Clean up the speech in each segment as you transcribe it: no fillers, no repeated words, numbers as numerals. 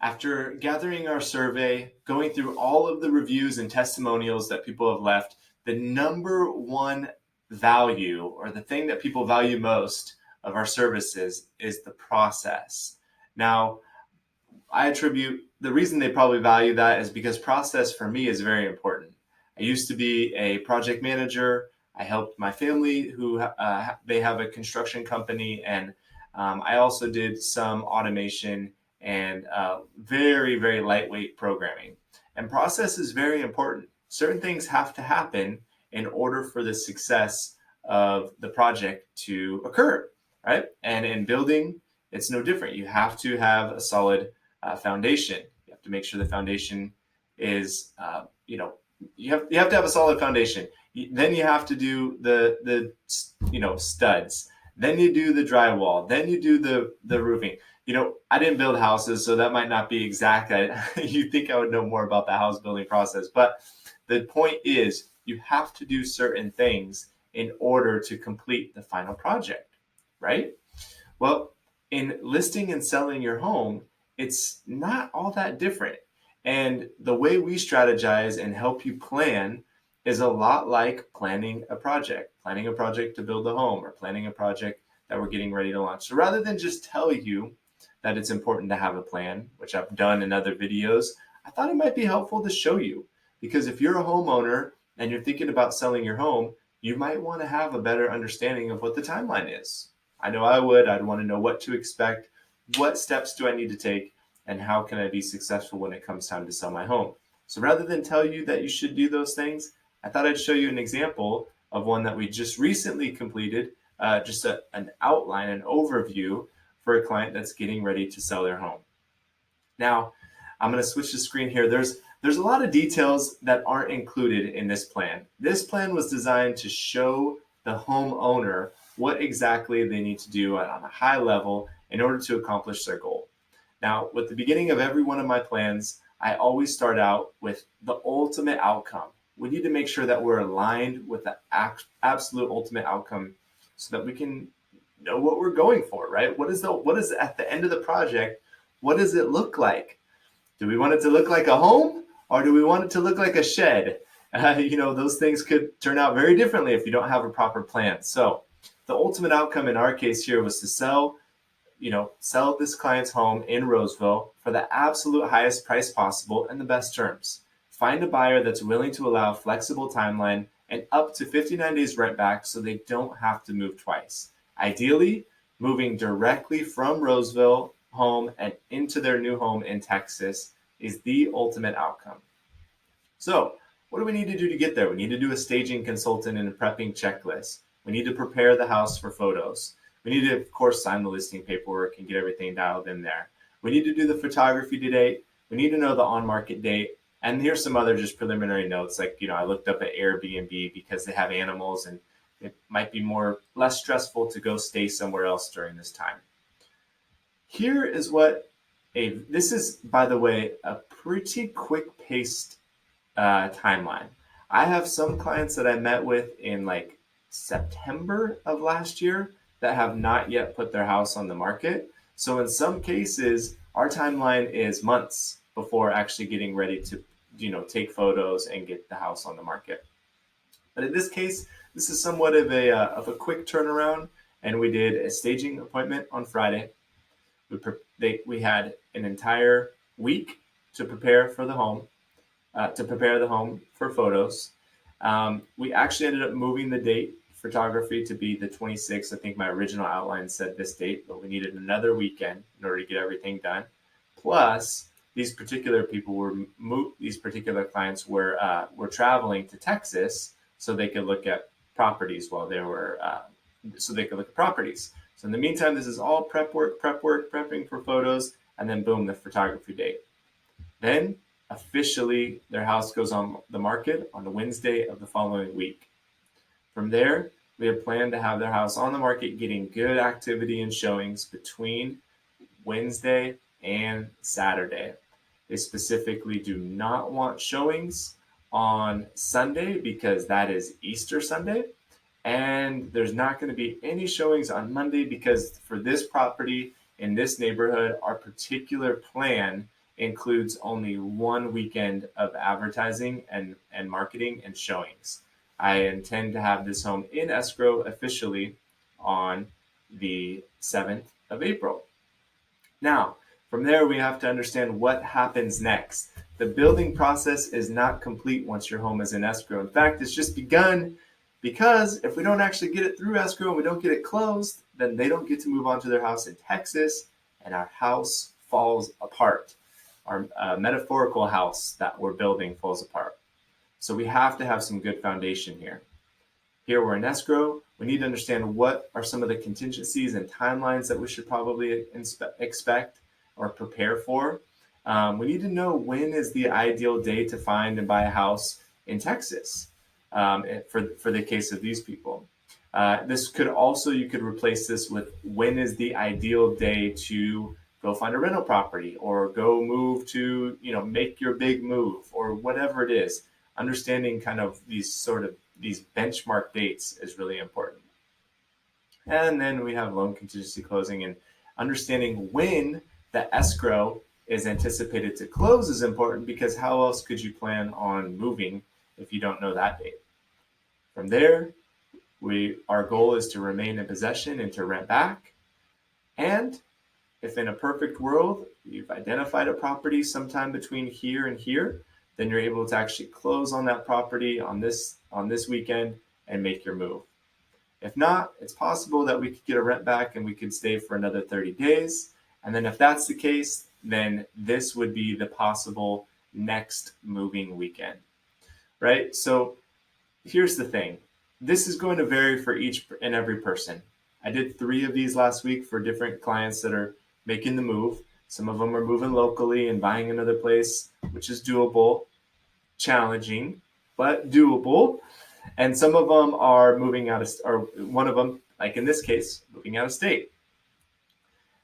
After gathering our survey, going through all of the reviews and testimonials that people have left, the number one value or the thing that people value most of our services is the process. Now, I attribute the reason they probably value that is because process for me is very important. I used to be a project manager. I helped my family who they have a construction company, and I also did some automation and very, very lightweight programming. And process is very important. Certain things have to happen in order for the success of the project to occur, right? And in building, it's no different. You have to have a solid foundation. You have to make sure the foundation is, you have to have a solid foundation. Then you have to do the studs. Then you do the drywall. Then you do the roofing. I didn't build houses, so that might not be exact. You think I would know more about the house building process, but the point is you have to do certain things in order to complete the final project, right? Well, in listing and selling your home, it's not all that different. And the way we strategize and help you plan is a lot like planning a project to build a home or planning a project that we're getting ready to launch. So rather than just tell you that it's important to have a plan, which I've done in other videos, I thought it might be helpful to show you. Because if you're a homeowner and you're thinking about selling your home, you might want to have a better understanding of what the timeline is. I know I would. I'd want to know what to expect, what steps do I need to take, and how can I be successful when it comes time to sell my home. So rather than tell you that you should do those things, I thought I'd show you an example of one that we just recently completed, just an outline, an overview for a client that's getting ready to sell their home. Now, I'm going to switch the screen here. There's a lot of details that aren't included in this plan. This plan was designed to show the homeowner what exactly they need to do on a high level in order to accomplish their goal. Now, with the beginning of every one of my plans, I always start out with the ultimate outcome. We need to make sure that we're aligned with the absolute ultimate outcome so that we can know what we're going for, right? What is at the end of the project? What does it look like? Do we want it to look like a home, or do we want it to look like a shed? Those things could turn out very differently if you don't have a proper plan. So the ultimate outcome in our case here was to sell this client's home in Roseville for the absolute highest price possible and the best terms. Find a buyer that's willing to allow flexible timeline and up to 59 days rent back so they don't have to move twice. Ideally, moving directly from Roseville home and into their new home in Texas is the ultimate outcome. So, what do we need to do to get there? We need to do a staging consultant and a prepping checklist. We need to prepare the house for photos. We need to, of course, sign the listing paperwork and get everything dialed in there. We need to do the photography date. We need to know the on-market date. And here's some other just preliminary notes. Like, I looked up at Airbnb because they have animals and it might be less stressful to go stay somewhere else during this time. Here is this is, by the way, a pretty quick-paced timeline. I have some clients that I met with in like September of last year that have not yet put their house on the market. So in some cases, our timeline is months before actually getting ready to, take photos and get the house on the market. But in this case, this is somewhat of a quick turnaround, and we did a staging appointment on Friday. We had an entire week to prepare for the home, for photos. We actually ended up moving the date photography to be the 26th. I think my original outline said this date, but we needed another weekend in order to get everything done. Plus, these particular clients were traveling to Texas so they could look at properties while they were so in the meantime, this is all prep work, prepping for photos, and then boom, the photography date. Then officially their house goes on the market on the Wednesday of the following week. From there, we have planned to have their house on the market getting good activity and showings between Wednesday and Saturday. They specifically do not want showings on Sunday because that is Easter Sunday. And there's not going to be any showings on Monday because for this property in this neighborhood, our particular plan includes only 1 weekend of advertising and marketing and showings. I intend to have this home in escrow officially on the 7th of April. Now, from there, we have to understand what happens next. The building process is not complete once your home is in escrow. In fact, it's just begun, because if we don't actually get it through escrow and we don't get it closed, then they don't get to move on to their house in Texas, and our house falls apart. Our metaphorical house that we're building falls apart. So we have to have some good foundation here. Here we're in escrow. We need to understand what are some of the contingencies and timelines that we should probably expect or prepare for. We need to know when is the ideal day to find and buy a house in Texas for the case of these people. This could also, you could replace this with when is the ideal day to go find a rental property or go move to, make your big move or whatever it is. Understanding kind of these benchmark dates is really important. And then we have loan contingency closing, and understanding when the escrow is anticipated to close is important, because how else could you plan on moving if you don't know that date? From there, our goal is to remain in possession and to rent back. And if in a perfect world, you've identified a property sometime between here and here, then you're able to actually close on that property on this weekend and make your move. If not, it's possible that we could get a rent back and we could stay for another 30 days. And then if that's the case, then this would be the possible next moving weekend, right? So here's the thing. This is going to vary for each and every person. I did 3 of these last week for different clients that are making the move. Some of them are moving locally and buying another place, which is doable, challenging, but doable. And some of them are moving out of, or one of them, like in this case, moving out of state.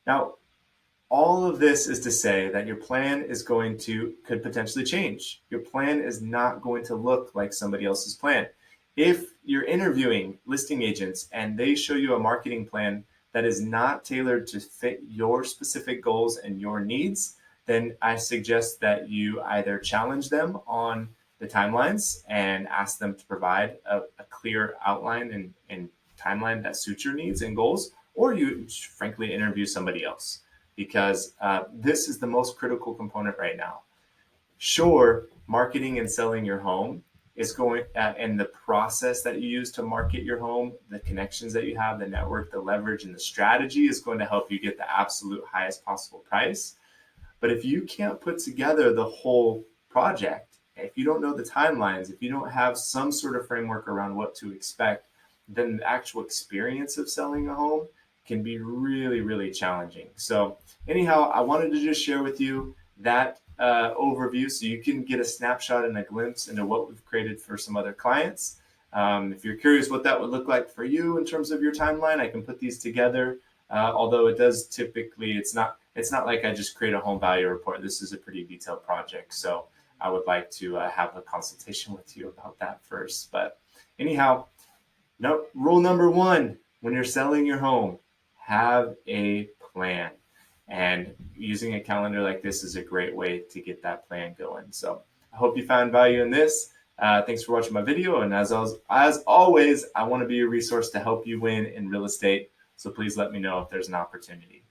Now, all of this is to say that your plan could potentially change. Your plan is not going to look like somebody else's plan. If you're interviewing listing agents and they show you a marketing plan that is not tailored to fit your specific goals and your needs, then I suggest that you either challenge them on the timelines and ask them to provide a clear outline and timeline that suits your needs and goals, or you frankly interview somebody else, because this is the most critical component right now. Sure, marketing and selling your home is going, and the process that you use to market your home, the connections that you have, the network, the leverage, and the strategy is going to help you get the absolute highest possible price. But if you can't put together the whole project, if you don't know the timelines, if you don't have some sort of framework around what to expect, then the actual experience of selling a home can be really, really challenging. So anyhow, I wanted to just share with you that overview so you can get a snapshot and a glimpse into what we've created for some other clients. If you're curious what that would look like for you in terms of your timeline, I can put these together. Although it does typically, it's not like I just create a home value report. This is a pretty detailed project. So I would like to have a consultation with you about that first. But anyhow, rule number 1, when you're selling your home, have a plan. And using a calendar like this is a great way to get that plan going. So I hope you found value in this. Thanks for watching my video. And as always, I want to be a resource to help you win in real estate. So please let me know if there's an opportunity.